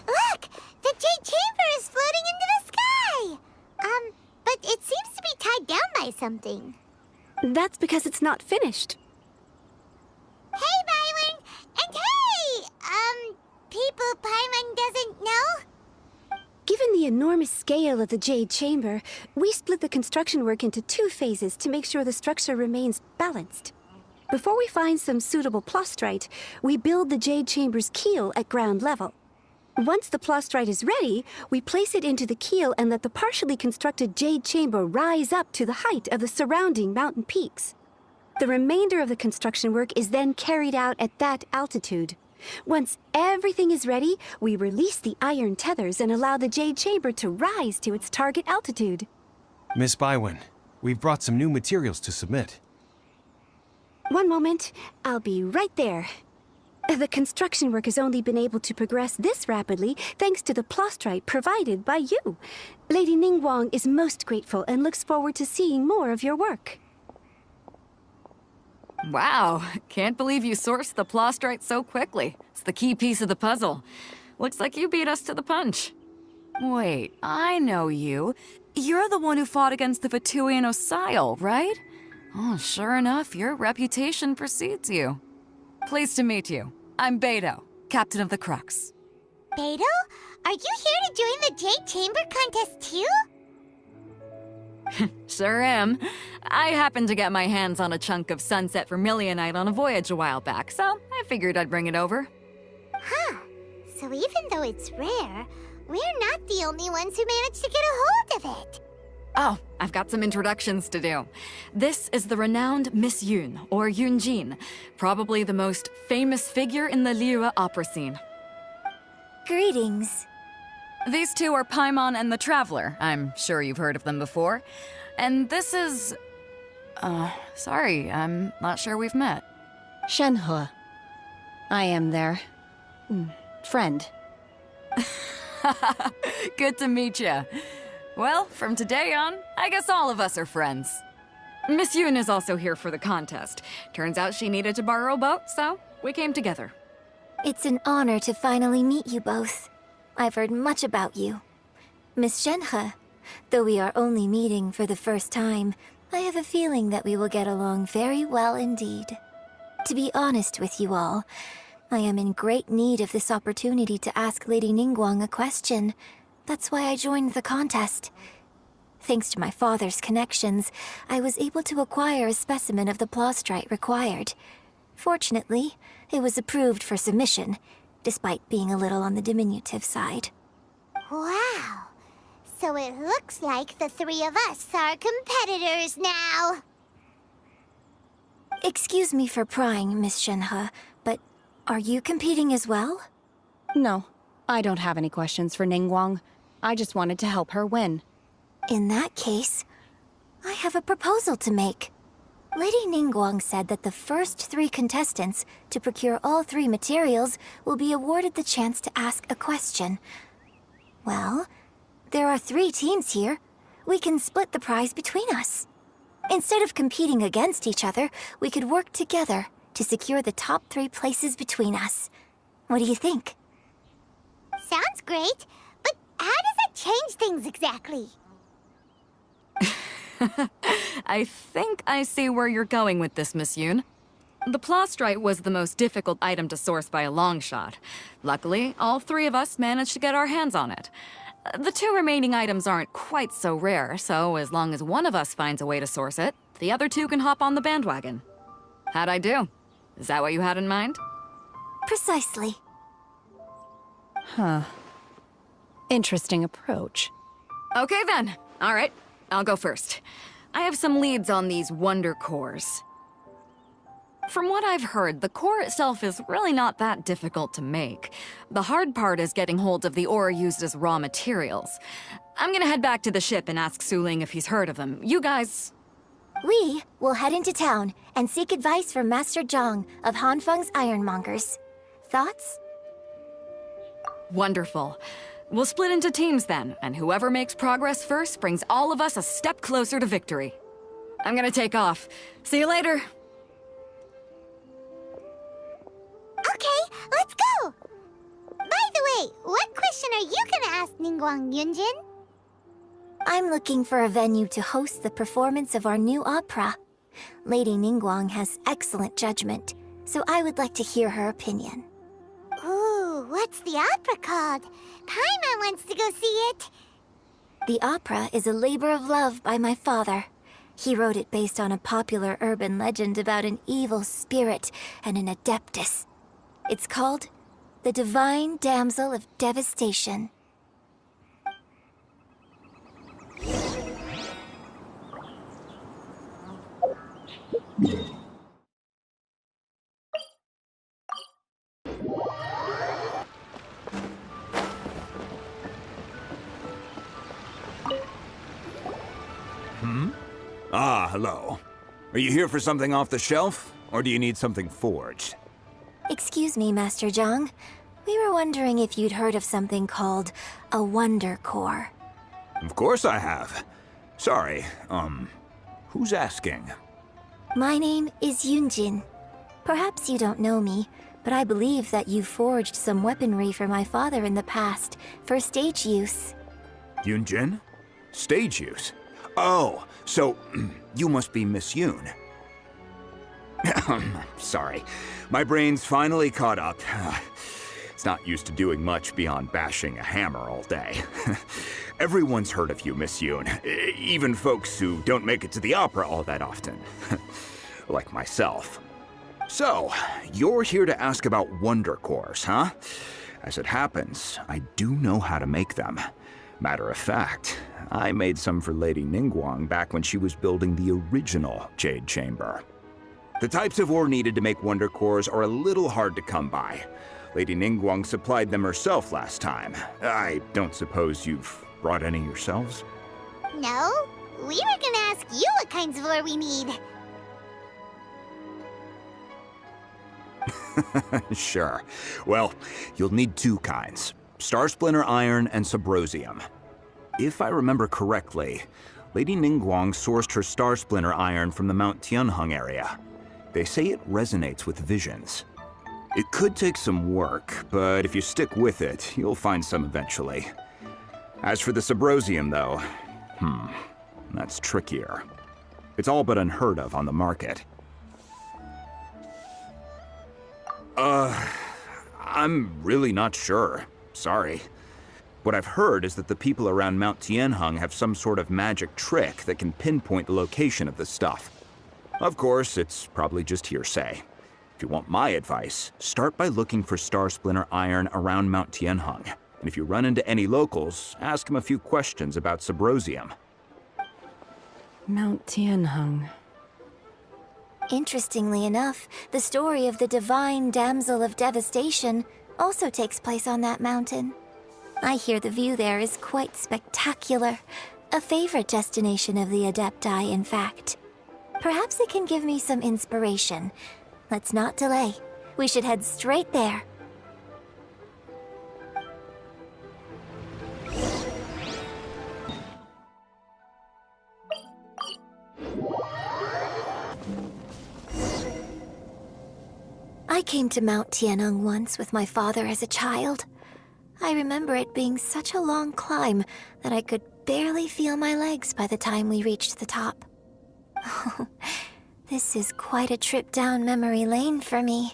Look! The Jade Chamber is floating into the sky! But it seems to be tied down by something. That's because it's not finished. Hey, Byron! And hey! People Paimon doesn't know? Given the enormous scale of the Jade Chamber, we split the construction work into 2 phases to make sure the structure remains balanced. Before we find some suitable plastrite, we build the Jade Chamber's keel at ground level. Once the plastrite is ready, we place it into the keel and let the partially constructed Jade Chamber rise up to the height of the surrounding mountain peaks. The remainder of the construction work is then carried out at that altitude. Once everything is ready, we release the iron tethers and allow the Jade Chamber to rise to its target altitude. Miss Bygones, we've brought some new materials to submit. One moment, I'll be right there. The construction work has only been able to progress this rapidly thanks to the plastrite provided by you. Lady Ningguang is most grateful and looks forward to seeing more of your work. Wow, can't believe you sourced the plastrite so quickly. It's the key piece of the puzzle. Looks like you beat us to the punch. Wait, I know you. You're the one who fought against the Vatuian Osile, right? Oh, sure enough, your reputation precedes you. Pleased to meet you. I'm Beidou, captain of the Crux. Beidou? Are you here to join the Jade Chamber contest too? Sure am. I happened to get my hands on a chunk of sunset vermilionite on a voyage a while back, so I figured I'd bring it over. Huh. So even though it's rare, we're not the only ones who managed to get a hold of it. Oh, I've got some introductions to do. This is the renowned Miss Yun, or Yunjin, probably the most famous figure in the Lyra opera scene. Greetings. These two are Paimon and the Traveler. I'm sure you've heard of them before. And this is... sorry, I'm not sure we've met. Shenhe. I am their... friend. Good to meet you. Well, from today on, I guess all of us are friends. Miss Yun is also here for the contest. Turns out she needed to borrow a boat, so we came together. It's an honor to finally meet you both. I've heard much about you. Miss Shenhe, though we are only meeting for the first time, I have a feeling that we will get along very well indeed. To be honest with you all, I am in great need of this opportunity to ask Lady Ningguang a question. That's why I joined the contest. Thanks to my father's connections, I was able to acquire a specimen of the plastrite required. Fortunately, it was approved for submission, despite being a little on the diminutive side. Wow! So it looks like the 3 of us are competitors now! Excuse me for prying, Miss Shenhe, but are you competing as well? No, I don't have any questions for Ningguang. I just wanted to help her win. In that case, I have a proposal to make. Lady Ningguang said that the first 3 contestants to procure all 3 materials will be awarded the chance to ask a question. Well, there are 3 teams here. We can split the prize between us. Instead of competing against each other, we could work together to secure the top 3 places between us. What do you think? Sounds great, but how does that change things exactly? I think I see where you're going with this, Miss Yun. The plastrite was the most difficult item to source by a long shot. Luckily, all 3 of us managed to get our hands on it. The 2 remaining items aren't quite so rare, so as long as one of us finds a way to source it, the other 2 can hop on the bandwagon. How'd I do? Is that what you had in mind? Precisely. Huh. Interesting approach. Okay then. All right, I'll go first. I have some leads on these wonder cores. From what I've heard, the core itself is really not that difficult to make. The hard part is getting hold of the ore used as raw materials. I'm gonna head back to the ship and ask Suling if he's heard of them. You guys... We will head into town and seek advice from Master Zhang of Hanfeng's Ironmongers. Thoughts? Wonderful. We'll split into teams then, and whoever makes progress first brings all of us a step closer to victory. I'm gonna take off. See you later. Okay, let's go! By the way, what question are you gonna ask Ningguang, Yunjin? I'm looking for a venue to host the performance of our new opera. Lady Ningguang has excellent judgment, so I would like to hear her opinion. Ooh, what's the opera called? Paimon wants to go see it. The opera is a labor of love by my father. He wrote it based on a popular urban legend about an evil spirit and an adeptus. It's called The Divine Damsel of Devastation. Ah, hello. Are you here for something off the shelf, or do you need something forged? Excuse me, Master Zhang. We were wondering if you'd heard of something called a Wonder Core. Of course I have. Sorry, who's asking? My name is Yunjin. Perhaps you don't know me, but I believe that you forged some weaponry for my father in the past, for stage use. Yunjin? Stage use? Oh, so you must be Miss Yoon. Sorry, my brain's finally caught up. It's not used to doing much beyond bashing a hammer all day. Everyone's heard of you, Miss Yoon, even folks who don't make it to the opera all that often. Like myself. So, you're here to ask about Wonder Cores, huh? As it happens, I do know how to make them. Matter of fact, I made some for Lady Ningguang back when she was building the original Jade Chamber. The types of ore needed to make Wonder Cores are a little hard to come by. Lady Ningguang supplied them herself last time. I don't suppose you've brought any yourselves? No, we were gonna ask you what kinds of ore we need. Sure. Well, you'll need two kinds. Star Splinter Iron and Subrosium. If I remember correctly, Lady Ningguang sourced her Star Splinter Iron from the Mount Tianheng area. They say it resonates with visions. It could take some work, but if you stick with it, you'll find some eventually. As for the Subrosium, though, that's trickier. It's all but unheard of on the market. I'm really not sure. Sorry. What I've heard is that the people around Mount Tianheng have some sort of magic trick that can pinpoint the location of the stuff. Of course, it's probably just hearsay. If you want my advice, start by looking for Star Splinter Iron around Mount Tianheng. And if you run into any locals, ask them a few questions about Subrosium. Mount Tianheng. Interestingly enough, the story of the Divine Damsel of Devastation also takes place on that mountain. I hear the view there is quite spectacular. A favorite destination of the Adepti, in fact. Perhaps it can give me some inspiration. Let's not delay. We should head straight there. I came to Mount Tianheng once with my father as a child. I remember it being such a long climb that I could barely feel my legs by the time we reached the top. Oh, this is quite a trip down memory lane for me.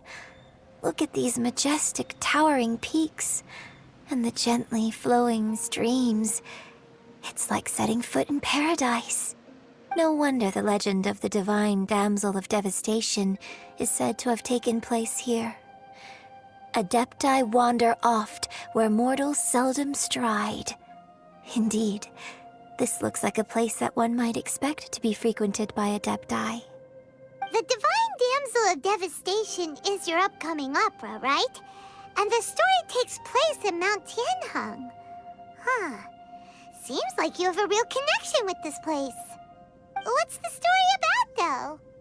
Look at these majestic, towering peaks, and the gently flowing streams. It's like setting foot in paradise. No wonder the legend of the Divine Damsel of Devastation is said to have taken place here. Adepti wander oft where mortals seldom stride. Indeed, this looks like a place that one might expect to be frequented by Adepti. The Divine Damsel of Devastation is your upcoming opera, right? And the story takes place in Mount Tianheng. Huh. Seems like you have a real connection with this place. What's the story about, though?